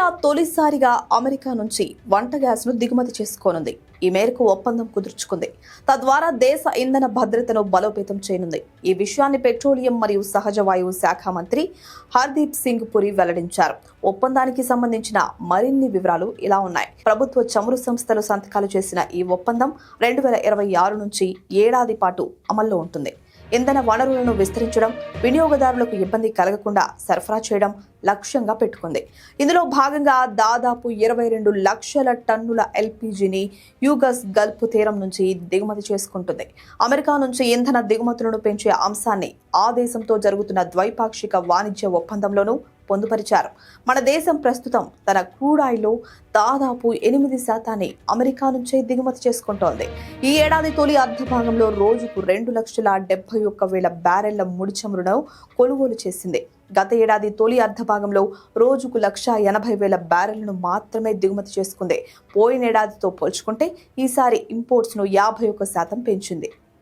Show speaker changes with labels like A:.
A: India తొలిసారిగా America నుంచి వంట గ్యాస్ను దిగుమతి చేసుకోనుంది. ఈ మేరకు ఒప్పందం కుదుర్చుకుంది. తద్వారా దేశ ఇంధన భద్రతను బలోపేతం చేయనుంది. ఈ విషయాన్ని పెట్రోలియం మరియు సహజ వాయువు శాఖ మంత్రి హర్దీప్ సింగ్ పురి వెల్లడించారు. ఒప్పందానికి సంబంధించిన మరిన్ని వివరాలు ఇలా ఉన్నాయి. ప్రభుత్వ చమురు సంస్థలు సంతకాలు చేసిన ఈ ఒప్పందం 2026 నుంచి ఏడాది పాటు అమల్లో ఉంటుంది. ఇంధన వనరులను విస్తరించడం, వినియోగదారులకు ఇబ్బంది కలగకుండా సరఫరా చేయడం లక్ష్యంగా పెట్టుకుంది. ఇందులో భాగంగా దాదాపు 22 లక్షల టన్నుల ఎల్పీజీని యుగస్ గల్ఫ్ తీరం నుంచి దిగుమతి చేసుకుంటుంది. అమెరికా నుంచి ఇంధన దిగుమతులను పెంచే అంశాన్ని ఆ దేశంతో జరుగుతున్న ద్వైపాక్షిక వాణిజ్య ఒప్పందంలోనూ పొందుపరిచారు. మన దేశం ప్రస్తుతం తన క్రూడ్ ఆయిల్లో దాదాపు 8% అమెరికా నుంచే దిగుమతి చేసుకుంటోంది. ఈ ఏడాది తొలి అర్ధభాగంలో రోజుకు 2,71,000 బ్యారెళ్ల ముడి చమురును కొనుగోలు చేసింది. గత ఏడాది తొలి అర్ధభాగంలో రోజుకు 1,80,000 బ్యారెళ్లను మాత్రమే దిగుమతి చేసుకుంది. పోయినేడాదితో పోల్చుకుంటే ఈసారి ఇంపోర్ట్స్ ను 51% పెంచింది.